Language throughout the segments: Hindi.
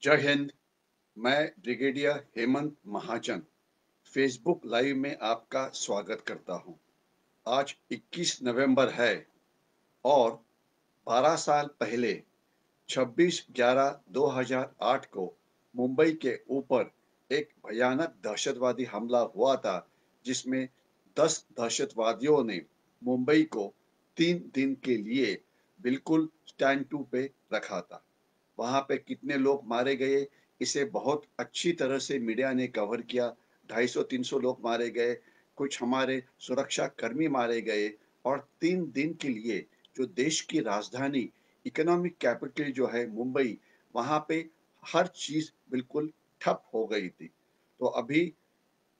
जय हिंद। मैं ब्रिगेडियर हेमंत महाजन फेसबुक लाइव में आपका स्वागत करता हूं। आज 21 नवंबर है और 12 साल पहले 26/11/2008 को मुंबई के ऊपर एक भयानक दहशतवादी हमला हुआ था, जिसमें 10 दहशतवादियों ने मुंबई को 3 दिन के लिए बिल्कुल स्टैंड टू पे रखा था। वहां पे कितने लोग मारे गए, इसे बहुत अच्छी तरह से मीडिया ने कवर किया। 250-300 लोग मारे गए, कुछ हमारे सुरक्षा कर्मी मारे गए और 3 दिन के लिए जो देश की राजधानी, इकोनॉमिक कैपिटल जो है मुंबई, वहां पे हर चीज बिल्कुल ठप हो गई थी। तो अभी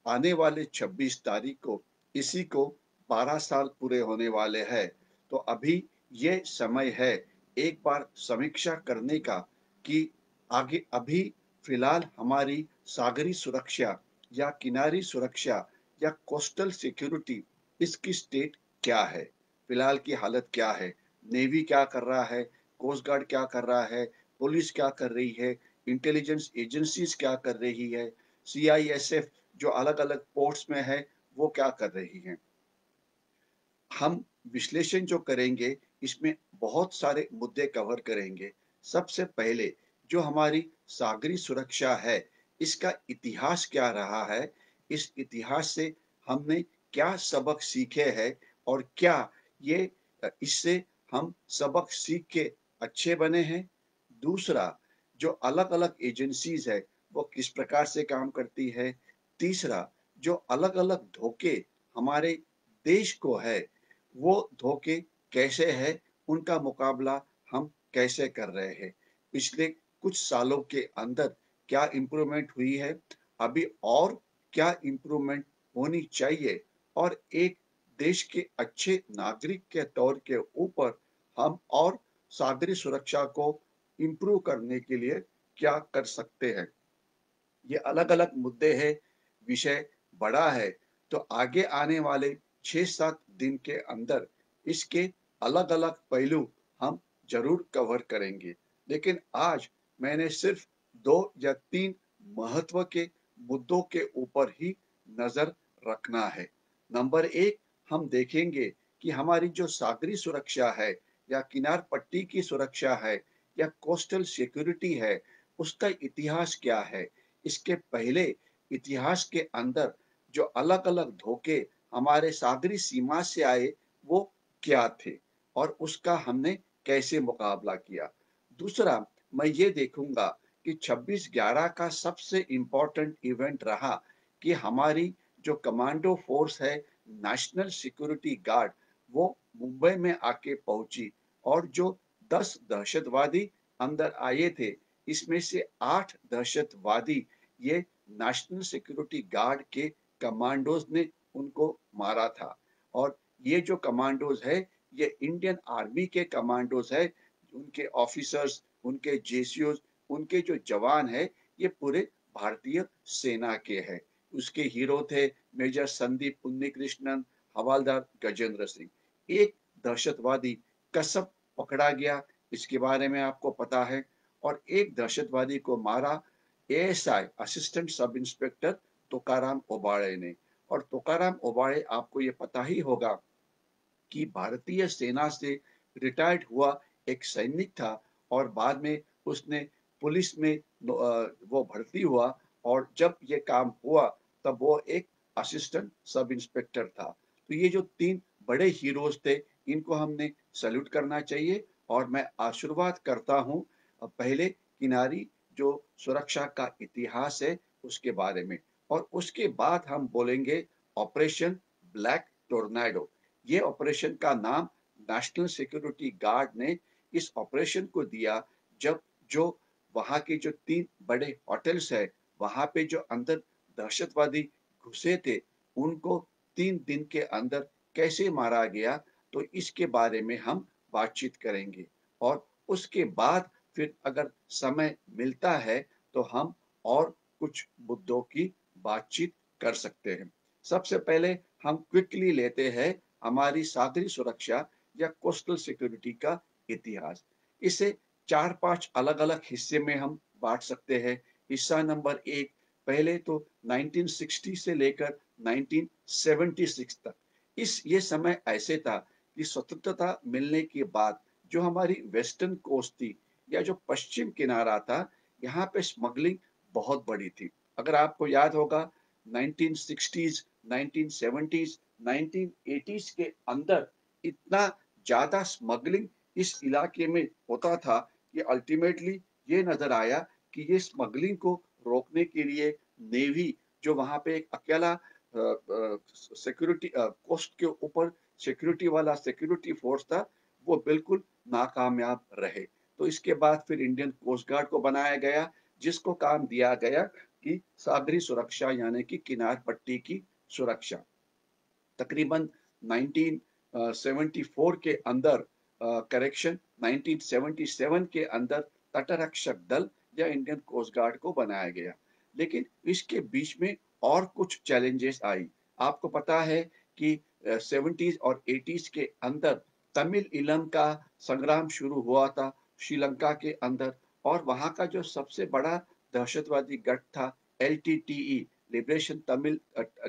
आने वाले 26 तारीख को इसी को 12 साल पूरे होने वाले हैं। तो अभी ये समय है एक बार समीक्षा करने का कि आगे अभी फिलहाल हमारी सागरी सुरक्षा या किनारी सुरक्षा या कोस्टल सिक्योरिटी, इसकी स्टेट क्या है, फिलहाल की हालत क्या है, नेवी क्या कर रहा है, कोस्ट गार्ड क्या कर रहा है, पुलिस क्या कर रही है, इंटेलिजेंस एजेंसीज क्या कर रही है, सीआईएसएफ जो अलग अलग पोर्ट्स में है वो क्या कर रही हैं। हम विश्लेषण जो करेंगे इसमें बहुत सारे मुद्दे कवर करेंगे। सबसे पहले जो हमारी सागरी सुरक्षा है, इसका इतिहास क्या रहा है, इस इतिहास से हमने क्या सबक सीखे हैं और क्या ये इससे हम सबक सीख के अच्छे बने हैं। दूसरा, जो अलग अलग एजेंसीज है वो किस प्रकार से काम करती है। तीसरा, जो अलग अलग धोखे हमारे देश को है, वो धोखे कैसे है, उनका मुकाबला हम कैसे कर रहे हैं, पिछले कुछ सालों के अंदर क्या इम्प्रूवमेंट हुई है, अभी और क्या इम्प्रूवमेंट होनी चाहिए, और एक देश के अच्छे नागरिक के तौर के ऊपर हम और सागरी सुरक्षा को इम्प्रूव करने के लिए क्या कर सकते हैं। ये अलग-अलग मुद्दे हैं, विषय बड़ा है, तो आगे आने वाले 6-7 दिन के अंदर इसके अलग-अलग पहलू हम ज़रूर कवर करेंगे। लेकिन आज मैंने सिर्फ 2 या 3 महत्व के मुद्दों के ऊपर ही नज़र रखना है। नंबर 1, हम देखेंगे कि हमारी जो सागरी सुरक्षा है या किनार पट्टी की सुरक्षा है या कोस्टल सिक्योरिटी है, उसका इतिहास क्या है? इसके पहले इतिहास के अंदर जो अलग-अलग धोखे हमारे सागरी सीमा से आए, वो क्या थे और उसका हमने कैसे मुकाबला किया। दूसरा, मैं ये देखूंगा कि 26/11 का सबसे इम्पोर्टेंट इवेंट रहा कि हमारी जो कमांडो फोर्स है, नेशनल सिक्योरिटी गार्ड, वो मुंबई में आके पहुंची और जो 10 दहशतवादी अंदर आए थे, इसमें से 8 दहशतवादी ये नेशनल सिक्योरिटी गार्ड के कमांडोज ने उनको मारा था। और ये जो कमांडोज है, ये इंडियन आर्मी के कमांडोज है। उनके ऑफिसर्स, उनके जेसीओज, उनके जो जवान है, ये पूरे भारतीय सेना के हैं। उसके हीरो थे मेजर संदीप उन्नीकृष्णन, हवलदार गजेंद्र सिंह। एक दहशतवादी कसब पकड़ा गया, इसके बारे में आपको पता है। और एक दहशतवादी को मारा ASI, assistant sub inspector Tukaram Obade ने। और तुकाराम ओबाड़े, आपको ये पता ही होगा कि भारतीय सेना से रिटायर्ड हुआ एक सैनिक था और बाद में उसने पुलिस में वो भर्ती हुआ, और जब ये काम हुआ तब वो एक असिस्टेंट सब इंस्पेक्टर था। तो ये जो 3 बड़े हीरोज थे, इनको हमने सैल्यूट करना चाहिए। और मैं शुरुआत करता हूँ पहले किनारी जो सुरक्षा का इतिहास है उसके बारे में, और उसके बाद हम बोलेंगे ऑपरेशन ब्लैक टोर्नेडो। ये ऑपरेशन का नाम नेशनल सिक्योरिटी गार्ड ने इस ऑपरेशन को दिया, जब जो वहां के जो 3 बड़े होटल्स है, वहां पे जो अंदर दहशतवादी घुसे थे, उनको 3 दिन के अंदर कैसे मारा गया, तो इसके बारे में हम बातचीत करेंगे। और उसके बाद फिर अगर समय मिलता है तो हम और कुछ मुद्दों की बातचीत कर सकते हैं। सबसे पहले हम क्विकली लेते हैं हमारी सागरी सुरक्षा या कोस्टल सिक्योरिटी का इतिहास। इसे 4-5 अलग-अलग हिस्से में हम बांट सकते हैं। हिस्सा नंबर एक, पहले तो 1960 से लेकर 1976 तक, इस ये समय ऐसे था कि स्वतंत्रता मिलने के बाद जो हमारी वेस्टर्न कोस्ट थी या जो पश्चिम किनारा था, यहाँ पे स्मगलिंग बहुत बड़ी थी। अगर आपको याद होगा 1960s, 1970s, 1980s के अंदर इतना ज़्यादा स्मगलिंग इस इलाके में होता था कि अल्टीमेटली ये नज़र आया कि ये स्मगलिंग को रोकने के लिए नेवी, जो वहाँ पे एक अकेला सिक्योरिटी कोस्ट के ऊपर सिक्योरिटी वाला सिक्योरिटी फोर्स था, वो बिल्कुल नाकामयाब रहे। तो इसके बाद फिर इंडियन कोस्ट गार्ड को बनाया गया, जिसको काम दिया गया कि सागरी सुरक्षा यानी कि किनार पट्टी की सुरक्षा। तकरीबन 1974 के अंदर, करेक्शन 1977 के अंदर तटरक्षक दल या इंडियन कोस्ट गार्ड को बनाया गया। लेकिन इसके बीच में और कुछ चैलेंजेस आई। आपको पता है कि 70s और 80s के अंदर तमिल इलम का संग्राम शुरू हुआ था श्रीलंका के अंदर, और वहाँ का जो सबसे बड़ा दहशतवादी गठ था एलटीटीई, लिबरेशन तमिल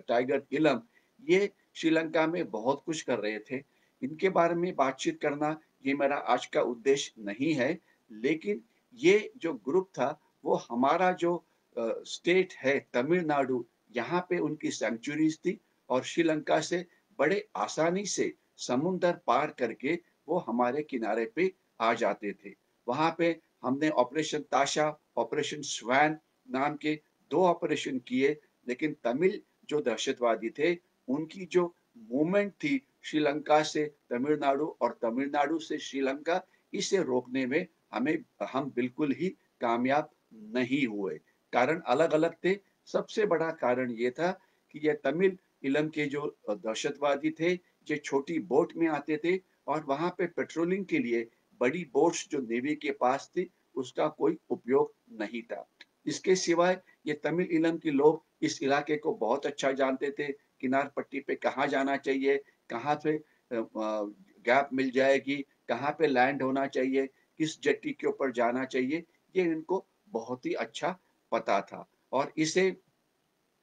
टाइगर इलम, ये श्रीलंका में बहुत कुछ कर रहे थे। इनके बारे में बातचीत करना ये मेरा आज का उद्देश्य नहीं है, लेकिन ये जो ग्रुप था वो हमारा जो स्टेट है तमिलनाडु, यहाँ पे उनकी सेंचुरीज थी और श्रीलंका से बड़े आसानी से समुंदर पार करके वो हमारे किनारे पे आ जाते थे। वहाँ पे हमने ऑपरेशन ताशा, ऑपरेशन स्वैन नाम के 2 ऑपरेशन किए, लेकिन तमिल जो दहशतवादी थे उनकी जो मूवमेंट थी श्रीलंका से तमिलनाडु और तमिलनाडु से श्रीलंका, इसे रोकने में हम बिल्कुल ही कामयाब नहीं हुए। कारण अलग-अलग थे। सबसे बड़ा कारण ये था कि ये तमिल इलम के जो दहशतवादी थे, ये छोटी बोट में आते थे और वहाँ पे पेट्रोलिंग के लिए बड़ी बोट्स जो नेवी के पास थी, उसका कोई उपयोग नहीं था। इसके सिवाय ये तमिल इलम के लोग इस इलाके को बहुत अच्छा जानते थे, किनार पट्टी पे कहाँ जाना चाहिए, कहाँ पे गैप मिल जाएगी, कहाँ पे लैंड होना चाहिए, किस जेट्टी के ऊपर जाना चाहिए, ये इनको बहुत ही अच्छा पता था। और इसे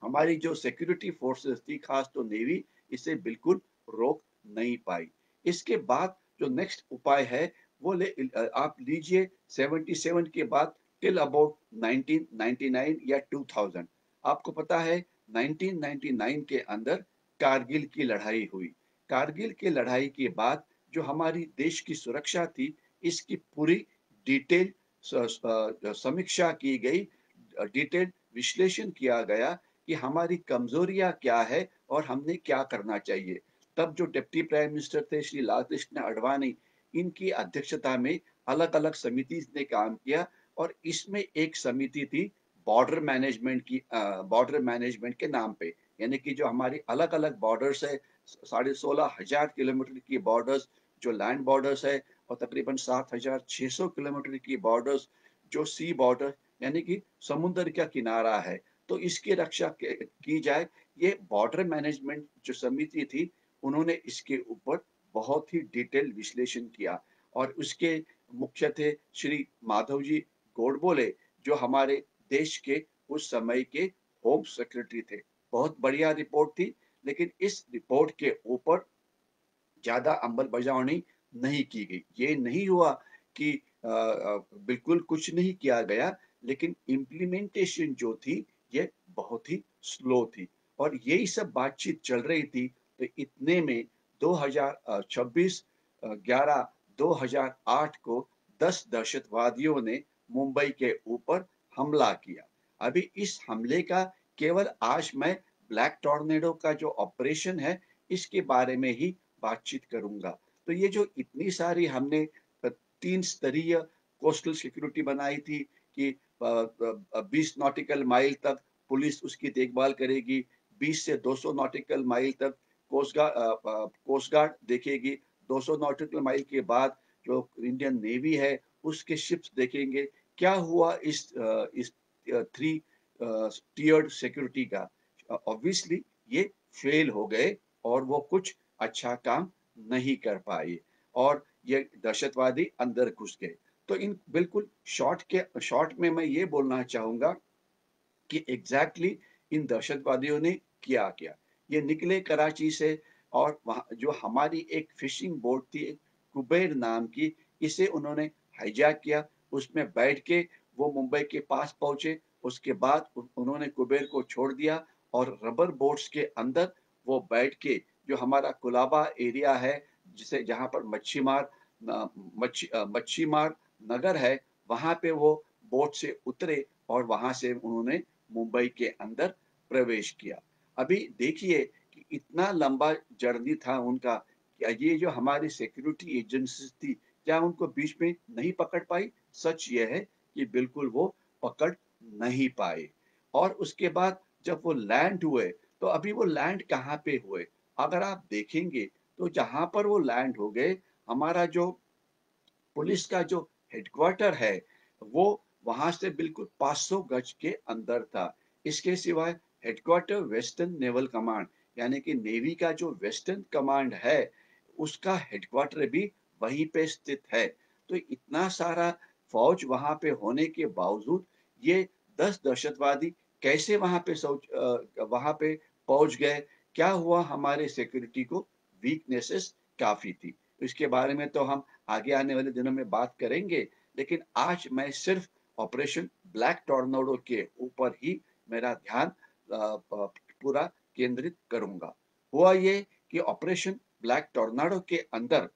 हमारी जो सिक्योरिटी फोर्सेस थी, खास तो नेवी, इसे बिल्कुल रोक नहीं पाई। इसके बाद जो नेक्स्ट उपाय है वो आप लीजिए 77 के बाद टिल अबाउट 1999 या 2000। आपको पता है 1999 के अंदर कारगिल की लड़ाई हुई। कारगिल की लड़ाई के बाद जो हमारी देश की सुरक्षा थी, इसकी पूरी डिटेल समीक्षा की गई, डिटेल विश्लेषण किया गया कि हमारी कमजोरियां क्या है और हमने क्या करना चाहिए। तब जो डिप्टी प्राइम मिनिस्टर थे श्री लाल कृष्ण आडवाणी, इनकी अध्यक्षता में अलग-अलग समिति ने काम किया और इसमें एक समिति थी बॉर्डर मैनेजमेंट की, बॉर्डर मैनेजमेंट के नाम पे, यानी कि जो हमारी अलग-अलग बॉर्डर्स है, 16,500 किलोमीटर की बॉर्डर्स जो लैंड बॉर्डर्स है और तकरीबन 7,600 किलोमीटर की बॉर्डर्स जो सी बॉर्डर यानी कि समुद्र का किनारा है, तो इसकी रक्षा की जाए। ये बॉर्डर मैनेजमेंट जो समिति थी, उन्होंने इसके ऊपर बहुत ही डिटेल विश्लेषण किया और उसके मुख्य थे श्री माधव जी गोडबोले, जो हमारे देश के उस समय के होम सेक्रेटरी थे। बहुत बढ़िया रिपोर्ट थी, लेकिन इस रिपोर्ट के ऊपर ज़्यादा अमल-बजावनी नहीं की गई। ये नहीं हुआ कि बिल्कुल कुछ नहीं किया गया, लेकिन इम्प्लीमेंटेशन जो थी, ये बहुत ही स्लो थी और यही सब बातचीत चल रही थी, तो इतने में 2026 11 2008 को 10 दहशतवादियों ने मुंबई के ऊपर हमला किया। अभी इस हमले का केवल आज मैं ब्लैक टॉर्नेडो का जो ऑपरेशन है, इसके बारे में ही बातचीत करूँगा। तो ये जो इतनी सारी हमने 3 स्तरीय कोस्टल सिक्योरिटी बनाई थी कि 20 नॉटिकल माइल तक पुलिस उसकी देखभाल करेगी, 20 से 200 नॉटिकल माइल तक कोस्ट गार्ड देखेगी, 200 नॉटिकल माइल के बाद जो इंडियन नेवी है, उसके शिप्स देखेंगे। क्या हुआ इस 3 टियर्ड सिक्योरिटी का? ऑब्वियसली ये फेल हो गए और वो कुछ अच्छा काम नहीं कर पाए और ये दहशतवादी अंदर घुस गए। तो इन बिल्कुल शॉर्ट में मैं ये बोलना चाहूँगा कि एग्ज़ैक्टली इन दहशतवादियों ने किया क्या? ये निकले कराची से और वहाँ जो हमारी एक फ़िशिंग बोट थी, कुबेर नाम की, इसे उन्होंने हाइजैक किया। उसमें बैठ के वो मुंबई के पास पहुँचे। उसके बाद उन्होंने कुबेर को छोड़ दिया और रबर बोट्स के अंदर वो बैठ के जो हमारा कुलाबा एरिया है, जिसे जहाँ पर मच्छीमार नगर है, वहाँ पे वो बोट से उतरे और वहाँ से उन्होंने मुंबई के अंदर प्रवेश किया। अभी देखिए कि इतना लंबा जर्नी था उनका, क्या ये जो हमारी सिक्योरिटी एजेंसीज़ थी, क्या उनको बीच में नहीं पकड़ पाई? सच ये है कि बिल्कुल वो पकड़ नहीं पाए। और उसके बाद जब वो लैंड हुए, तो अभी वो लैंड कहाँ पे हुए? अगर आप देखेंगे, तो जहाँ पर वो लैंड हो गए, हमारा जो पुलिस का जो हेडक्वार्टर है, वो वहाँ से बिल्कुल 500 गज के अंदर था। इसके सिवाय हेडक्वार्टर वेस्टर्न नेवल कमांड, यानी कि नेवी का जो वेस्टर्न कमांड है, उसका हेडक्वार्टर भी वहीं पे स्थित है। तो इतना सारा फ़ौज वहाँ पे होने के बावजूद ये 10 दहशतवादी कैसे वहाँ पे पहुँच गए? क्या हुआ हमारे सिक्योरिटी को? वीकनेसेस काफ़ी थी। इसके बारे में तो हम आगे आने वाले दिनों में बात करेंगे, लेकिन आज मैं सिर्फ ऑपरेशन ब्लैक टॉर्नेडो के ऊपर ही मेरा ध्यान पूरा केंद्रित करूंगा। हुआ ये कि ऑपरेशन ब्लैक टॉर्नेडो के अंदर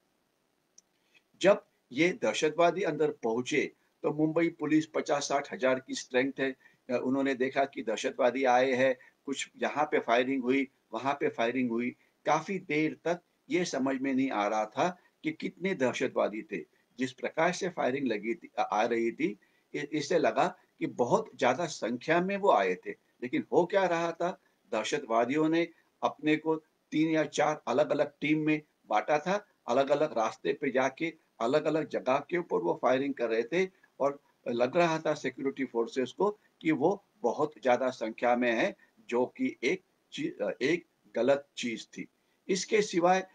जब ये दहशतवादी अंदर पहुंचे, तो मुंबई पुलिस 50-60 हजार की स्ट्रेंथ है। उन्होंने देखा कि दहशतवादी आए हैं, कुछ यहाँ पे फायरिंग हुई, वहाँ पे फायरिंग हुई। काफी देर तक ये समझ में नहीं आ रहा था कि कितने दहशतवादी थे। जिस प्रकार से फायरिंग आ रही थी, इससे लगा कि बहुत ज्यादा संख्या में वो आए थे। लेकिन हो क्या रहा था, दहशतवादियों ने अपने को 3 या 4 अलग-अलग टीम में बाँटा था। अलग-अलग रास्ते पे जाके अलग-अलग जगह के ऊपर वो फायरिंग कर रहे थे और लग रहा था सिक्योरिटी फोर्सेस को कि वो बहुत ज़्यादा संख्या में है, जो कि एक गलत चीज़ थी। इसके सिवाय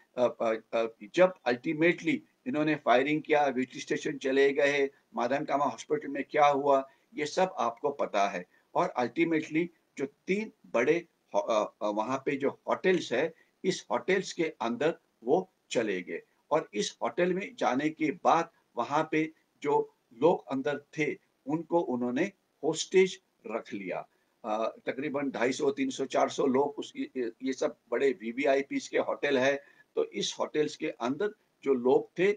जब अल्टीमेटली इन्होंने फायरिंग किया, वीटी स्टेशन चले गए, माधनकामा हॉस्पिटल में क्या हुआ, ये सब आपको पता है। और अल्टीमेटली जो 3 बड़े वहाँ पे जो होटल्स है, इस होटल्स के अंदर वो चले गए। और इस होटल में जाने के बाद वहाँ पे जो लोग अंदर थे, उनको उन्होंने होस्टेज रख लिया। तकरीबन 250, 300, 400 लोग ये सब बड़े वीवीआईपीज़ के होटल है, तो इस होटल्स के अंदर जो लोग थे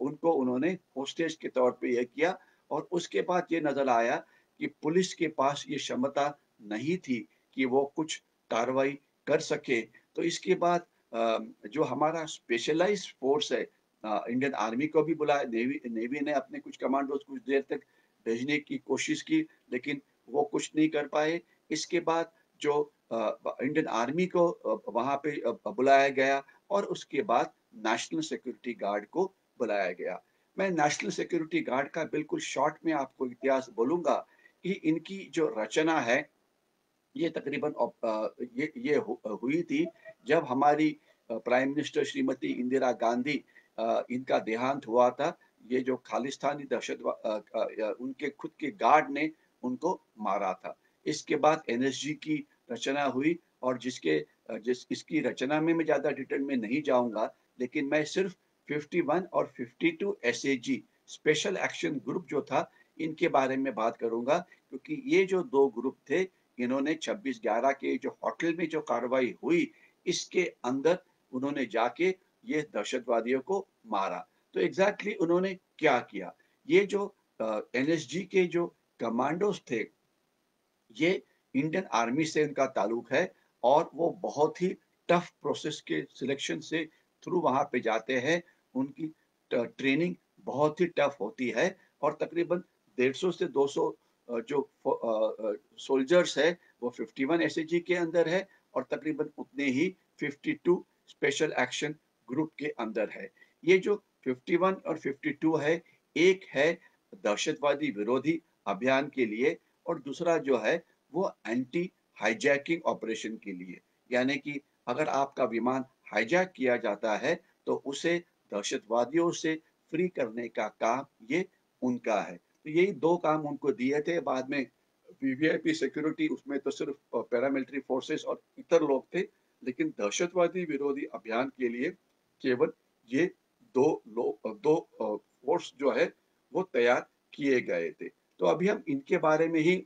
उनको उन्होंने होस्टेज के तौर पे ये किया और उसके बाद ये नज़र आया कि पुलिस के पास ये क्षमता नहीं थी कि वो कुछ कार्रवाई कर सके। तो इसके बाद जो हमारा स्पेशलाइज्ड फोर्स है, इंडियन आर्मी को भी बुलाया, नेवी नेवी ने अपने कुछ कमांडोज कुछ देर तक भेजने की कोशिश की, लेकिन वो कुछ नहीं कर पाए। इसके बाद जो इंडियन आर्मी को वहाँ पे बुलाया गया और उसके बाद नेशनल सिक्योरिटी गार्ड को बुलाया गया। मैं नेशनल सिक्योरिटी गार्ड का बिल्कुल शॉर्ट में आपको इतिहास बोलूँगा कि इनकी जो रचना है, ये तकरीबन हुई थी जब हमारी प्राइम मिनिस्टर श्रीमती इंदिरा गांधी इनका देहांत हुआ था। ये जो खालिस्तानी उनके खुद के गार्ड ने उनको मारा था। इसके बाद एनएसजी की रचना हुई और जिस इसकी रचना में मैं ज़्यादा डिटेल में नहीं जाऊँगा, लेकिन मैं सिर्फ 51 और 52 एसएजी स्पेशल एक्शन ग्रुप जो था, इनके बारे में बात करूँगा क्योंकि ये जो 2 ग्रुप थे, इन्होंने 26/11 के जो होटल में जो कार्रवाई हुई, इसके अंदर उन्होंने जाके ये दहशतवादियों को मारा। तो एग्ज़ैक्टली उन्होंने क्या किया? ये जो एनएसजी के जो कमांडोज़ थे, ये इंडियन आर्मी से इनका ताल्लुक है और वो बहुत ही टफ प्रोसेस के सिलेक्शन से थ्रू वहाँ पे जाते हैं। उनकी ट्रेनिंग बहुत ही टफ होती है और तकरीबन 150 से 200 सोल्जर्स है, वो 51 एसएजी के अंदर है और तकरीबन उतने ही 52 स्पेशल एक्शन ग्रुप के अंदर है। ये जो 51 और 52 है, एक है दहशतवादी विरोधी अभियान के लिए और दूसरा जो है वो एंटी हाईजैकिंग ऑपरेशन के लिए। यानी कि अगर आपका विमान हाईजैक किया जाता है, तो उसे दहशतवादियों से फ्री करने का काम ये उनका है। तो यही 2 काम उनको दिए थे। बाद में वीवीआईपी सिक्योरिटी, उसमें तो सिर्फ पैरामिलिट्री फोर्सेस और इतर लोग थे, लेकिन दहशतवादी विरोधी अभियान के लिए केवल ये 2 फोर्स जो है वो तैयार किए गए थे। तो अभी हम इनके बारे में ही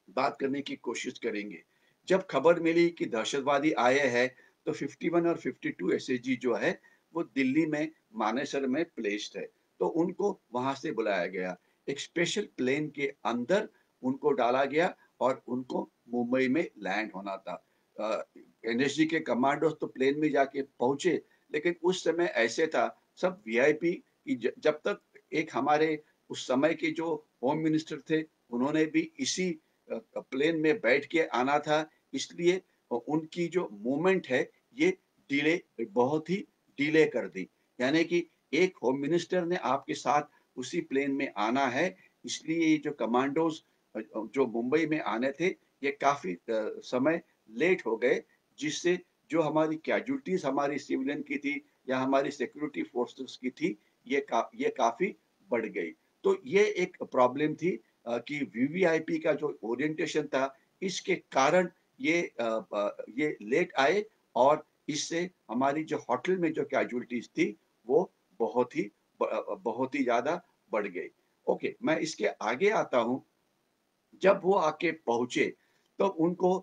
बात करने की कोशिश करेंगे। जब खबर मिली कि दहशतवादी आए हैं, तो 51 और 52 एसएजी जो है, वो दिल्ली में मानेसर में प्लेस्ड है। तो उनको वहाँ से बुलाया गया। एक स्पेशल प्लेन के अंदर उनको डाला गया और उनको मुंबई में लैंड होना था। अ, एनएसजी के कमांडोज तो प्लेन में जाके पहुँचे, लेकिन उस समय ऐसे था, सब वीआईपी कि जब तक एक हमारे उस समय के जो होम मिनिस्टर थे, उन्होंने भी इसी प्लेन में बैठ के आना था, इसलिए उनकी जो मूवमेंट है ये डिले बहुत ही डिले कर दी। यानी कि एक होम मिनिस्टर ने आपके साथ उसी प्लेन में आना है, इसलिए ये जो कमांडोज जो मुंबई में आने थे, ये काफ़ी समय लेट हो गए, जिससे जो हमारी कैजुअल्टीज़ हमारी सिविलियन की थी या हमारी सिक्योरिटी फोर्सेस की थी, ये काफ़ी बढ़ गई। तो ये एक प्रॉब्लम थी कि वीवीआईपी का जो ओरिएंटेशन था, इसके कारण ये लेट आए और इससे हमारी जो होटल में जो कैजुअल्टीज़ थी, वो बहुत ही बहुत ही ज़्यादा बढ़ गई। ओके, मैं इसके आगे आता हूँ। जब वो आके पहुँचे, तो उनको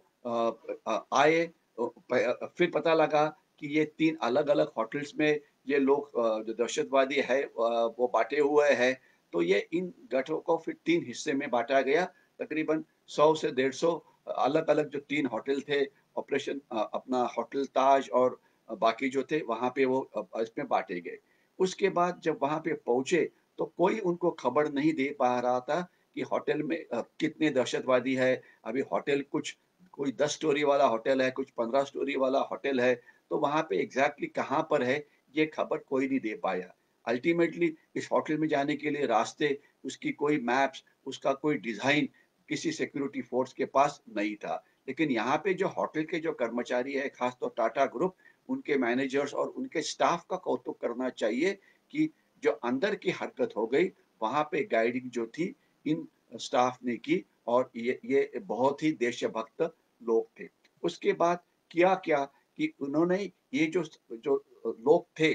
आए फिर पता लगा कि ये 3 अलग-अलग होटल्स में ये लोग जो दहशतवादी है वो बाँटे हुए हैं। तो ये इन गठों को फिर 3 हिस्से में बाँटा गया। तकरीबन 100 से 150 अलग-अलग जो 3 होटल थे, ऑपरेशन अपना होटल ताज और बाकी जो थे वहाँ पे वो इसमें बाँटे गए। उसके बाद जब वहाँ पे पहुँचे, तो कोई उनको खबर नहीं दे पा रहा था कि होटल में कितने दहशतवादी है। अभी होटल कुछ कोई 10 स्टोरी वाला होटल है, कुछ 15 स्टोरी वाला होटल है, तो वहाँ पे एग्ज़ैक्टली कहाँ पर है, ये खबर कोई नहीं दे पाया। अल्टीमेटली इस होटल में जाने के लिए रास्ते, उसकी कोई मैप्स, उसका कोई डिज़ाइन किसी सिक्योरिटी फ़ोर्स के पास नहीं था। लेकिन यहाँ पे जो होटल के जो कर्मचारी हैं, ख़ास तौर टाटा ग्रुप, उनके मैनेजर्स और उनके स्टाफ का कौतुक करना चाहिए कि जो अंदर की हरकत हो गई, वहाँ पे गाइडिंग जो थी इन स्टाफ ने की और ये बहुत ही देशभक्त लोग थे। उसके बाद किया क्या कि उन्होंने ये जो जो लोग थे,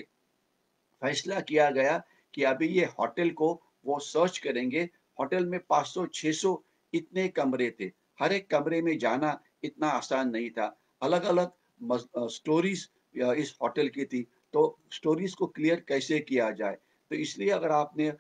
फैसला किया गया कि अभी ये होटल को वो सर्च करेंगे। होटल में 500-600 इतने कमरे थे। हर एक कमरे में जाना इतना आसान नहीं था। अलग-अलग स्टोरीज़ इस होटल की थी, तो स्टोरीज़ को क्लियर कैसे किया जाए? तो इसलिए अगर आपने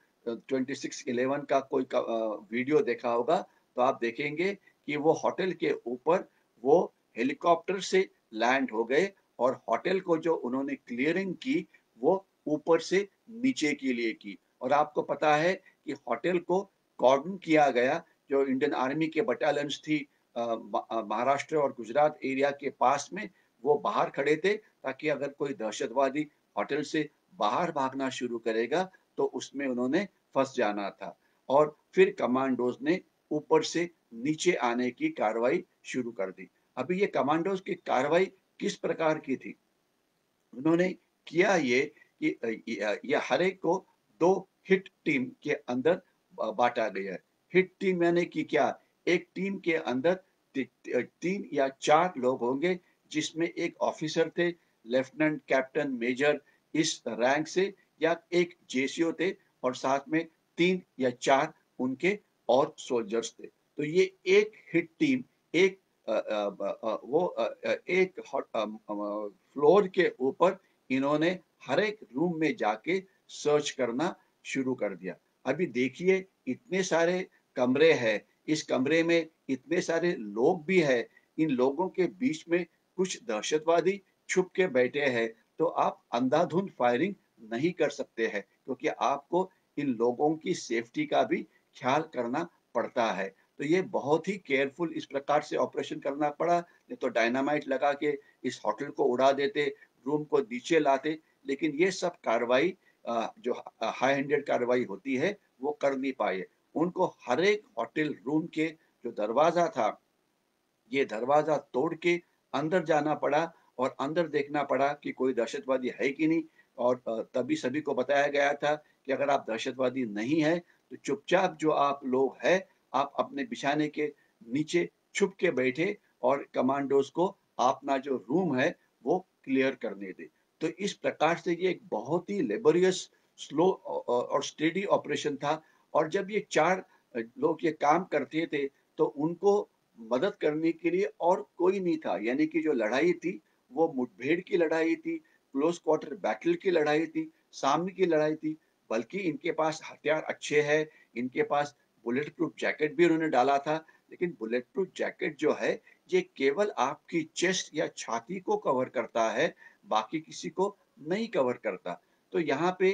26/11 का कोई वीडियो देखा होगा, तो आप देखेंगे कि वो होटल के ऊपर वो हेलीकॉप्टर से लैंड हो गए और होटल को जो उन्होंने क्लीयरिंग की, वो ऊपर से नीचे के लिए की। और आपको पता है कि होटल को कॉर्डन किया गया, जो इंडियन आर्मी के बटालियंस थी महाराष्ट्र और गुजरात एरिया के पास में, वो बाहर खड़े थे ताकि अगर कोई दहशतवादी होटल से बाहर भागना शुरू करेगा, तो उसमें उन्होंने फँस जाना था। और फिर कमांडोज़ ने ऊपर से नीचे आने की कार्रवाई शुरू कर दी। अभी ये कमांडोज़ की कार्रवाई किस प्रकार की थी? उन्होंने किया ये कि ये हर एक को 2 हिट टीम के अंदर बाँटा गया है। हिट टीम यानी कि क्या? एक टीम के अंदर 3 या 4 लोग होंगे, जिसमें एक ऑफिसर थे, लेफ्टिनेंट, कैप्टन, मेजर इस रैंक से, या एक जेसीओ थे और साथ में 3 या 4 उनके और सोल्जर्स थे। तो ये एक हिट टीम एक एक फ्लोर के ऊपर इन्होंने हर एक रूम में जाके सर्च करना शुरू कर दिया। अभी देखिए इतने सारे कमरे हैं, इस कमरे में इतने सारे लोग भी हैं, इन लोगों के बीच में कुछ दहशतवादी छुप के बैठे हैं, तो आप अंधाधुंध फायरिंग नहीं कर सकते हैं, क्योंकि आपको इन लोगों की सेफ्टी का भी ख्याल करना पड़ता है। तो ये बहुत ही केयरफुल इस प्रकार से ऑपरेशन करना पड़ा, नहीं तो डायनामाइट लगा के इस होटल को उड़ा देते, रूम को नीचे लाते, लेकिन ये सब कार्रवाई जो हाई हैंडेड कार्रवाई होती है, वो कर नहीं पाए। उनको हर एक होटल रूम के जो दरवाज़ा था, ये दरवाज़ा तोड़ के अंदर जाना पड़ा और अंदर देखना पड़ा कि कोई दहशतवादी है कि नहीं। और तभी सभी को बताया गया था कि अगर आप दहशतवादी नहीं हैं, तो चुपचाप जो आप लोग हैं, आप अपने बिछाने के नीचे छुप के बैठे और कमांडोज़ को अपना जो रूम है, वो क्लियर करने दें। तो इस प्रकार से ये एक बहुत ही लेबोरियस, स्लो और स्टेडी ऑपरेशन था और जब ये 4 लोग ये काम करते थे, तो उनको मदद करने के लिए और कोई नहीं था। यानी कि जो लड़ाई थी, वो मुठभेड़ की लड़ाई थी, क्लोज़ क्वार्टर बैटल की लड़ाई थी, सामने की लड़ाई थी। बल्कि इनके पास हथियार अच्छे हैं, इनके पास बुलेट प्रूफ जैकेट भी उन्होंने डाला था। लेकिन बुलेट प्रूफ जैकेट जो है, ये केवल आपकी चेस्ट या छाती को कवर करता है, बाकी किसी को नहीं कवर करता। तो यहाँ पे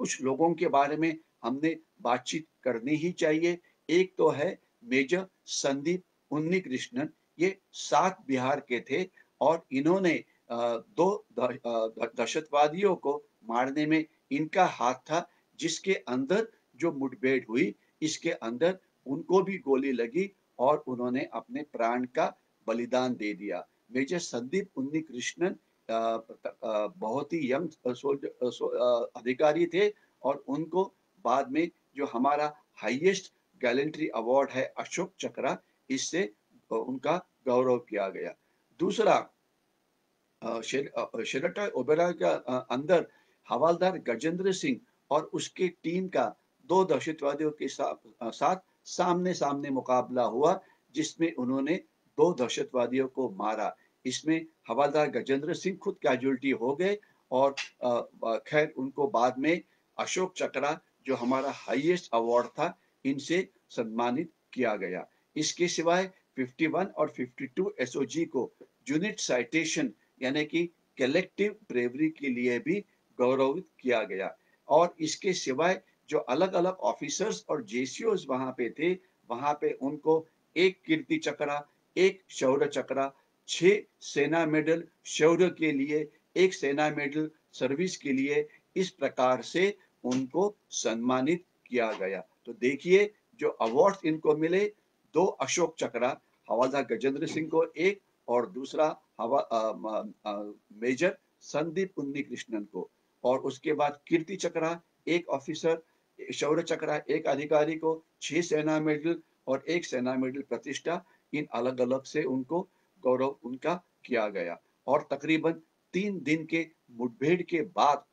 कुछ लोगों के बारे में हमने बातचीत करनी ही चाहिए। एक तो है मेजर संदीप उन्नीकृष्णन, ये सात बिहार के थे और इन्होंने 2 दहशतवादियों को मारने में इनका हाथ था, जिसके अंदर जो मुठभेड़ हुई, इसके अंदर उनको भी गोली लगी और उन्होंने अपने प्राण का बलिदान दे दिया। मेजर संदीप उन्नीकृष्णन बहुत ही यंग अधिकारी थे और उनको बाद में जो हमारा हाईएस्ट गैलेंट्री अवार्ड है अशोक चक्र, इससे उनका गौरव किया गया। दूसरा शेरटा ओबेरॉय का अंदर हवलदार गजेंद्र सिंह और उसकी टीम का 2 दहशतवादियों के साथ सामने-सामने मुकाबला हुआ, जिसमें उन्होंने 2 दहशतवादियों को मारा। इसमें हवलदार गजेंद्र सिंह खुद कैजुअल्टी हो गए और खैर उनको बाद में अशोक चक्र, जो हमारा हाईएस्ट अवार्ड था, इनसे सम्मानित किया गया। इसके सिवाय 51 और 52 एसओजी को यूनिट साइटेशन यानी कि कलेक्टिव ब्रेवरी के लिए भी गौरवित किया गया। और इसके सिवाय जो अलग-अलग ऑफिसर्स और जेसीओज वहाँ पे थे, वहाँ पे उनको 1 कीर्ति चक्र, 1 शौर्य चक्र, 6 सेना मेडल शौर्य के लिए, 1 सेना मेडल सर्विस के लिए, इस प्रकार से उनको सम्मानित किया गया। तो देखिए, जो अवार्ड्स इनको मिले, 2 अशोक चक्र, हवलदार गजेंद्र सिंह को 1 और दूसरा मेजर संदीप उन्नीकृष्णन को, और उसके बाद कीर्ति चक्र 1 ऑफिसर, शौर्य चक्र 1 अधिकारी को, 6 सेना मेडल और 1 सेना मेडल प्रतिष्ठा, इन अलग-अलग से उनको गौरव उनका किया गया। और तकरीबन 3 दिन के मुठभेड़ के बाद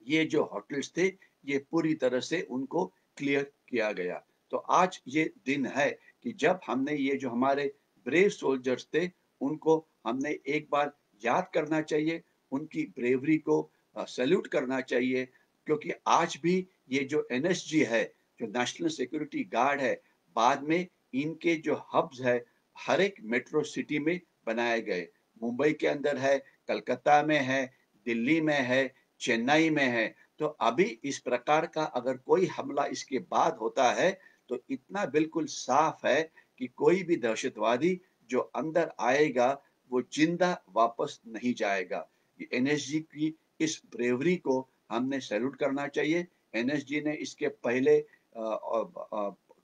ये जो होटल्स थे, ये पूरी तरह से उनको क्लियर किया गया। तो आज ये दिन है कि जब हमने ये जो हमारे ब्रेव सोल्जर्स थे, उनको हमने एक बार याद करना चाहिए, उनकी ब्रेवरी को सैल्यूट करना चाहिए, क्योंकि आज भी ये जो एनएसजी है, जो नेशनल सिक्योरिटी गार्ड है, बाद में इनके जो हब्स है, हर एक मेट्रो सिटी में बनाए गए। मुंबई के अंदर है, कलकत्ता में है, दिल्ली में है, चेन्नई में है। तो अभी इस प्रकार का अगर कोई हमला इसके बाद होता है, तो इतना बिल्कुल साफ है कि कोई भी दहशतवादी जो अंदर आएगा, वो जिंदा वापस नहीं जाएगा। ये एनएसजी की इस ब्रेवरी को हमने सैल्यूट करना चाहिए। एनएसजी ने इसके पहले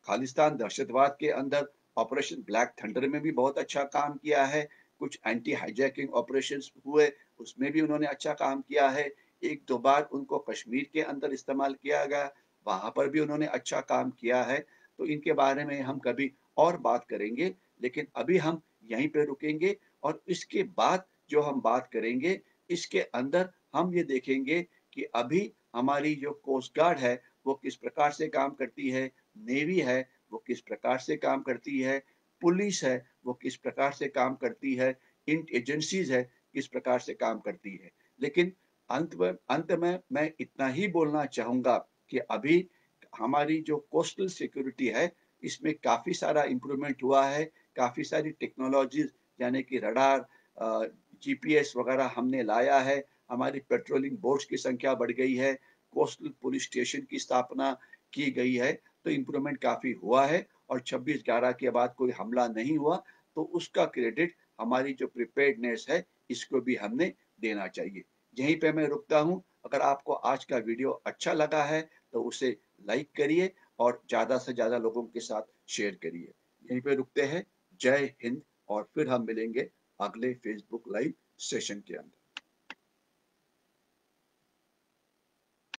खालिस्तान दहशतवाद के अंदर ऑपरेशन ब्लैक थंडर में भी बहुत अच्छा काम किया है। कुछ एंटी हाईजैकिंग ऑपरेशंस हुए, उसमें भी उन्होंने अच्छा काम किया है। 1-2 बार उनको कश्मीर के अंदर इस्तेमाल किया गया, वहाँ पर भी उन्होंने अच्छा काम किया है। तो इनके बारे में हम कभी और बात करेंगे, लेकिन अभी हम यहीं पे रुकेंगे और इसके बाद जो हम बात करेंगे, इसके अंदर हम ये देखेंगे कि अभी हमारी जो कोस्ट गार्ड है, वो किस प्रकार से काम करती है, नेवी है, वो किस प्रकार से काम करती है, पुलिस है, वो किस प्रकार से काम करती है, इन एजेंसीज़ है, किस प्रकार से काम करती है। लेकिन अंत में मैं इतना ही बोलना चाहूँगा कि अभी हमारी जो कोस्टल सिक्योरिटी है, इसमें काफ़ी सारा इम्प्रूवमेंट हुआ है, काफ़ी सारी टेक्नोलॉजीज़ यानी कि रडार, जीपीएस वगैरह हमने लाया है, हमारी पेट्रोलिंग बोट्स की संख्या बढ़ गई है, कोस्टल पुलिस स्टेशन की स्थापना की गई है, तो इम्प्रूवमेंट काफ़ी हुआ है और 26/11 के बाद कोई हमला नहीं हुआ, तो उसका क्रेडिट हमारी जो प्रिपेयर्डनेस है, इसको भी हमने देना चाहिए। यहीं पे मैं रुकता हूँ। अगर आपको आज का वीडियो अच्छा लगा है, तो उसे लाइक करिए और ज़्यादा से ज़्यादा लोगों के साथ शेयर करिए। यहीं पे रुकते हैं। जय हिंद और फिर हम मिलेंगे अगले फ़ेसबुक लाइव सेशन के अंदर।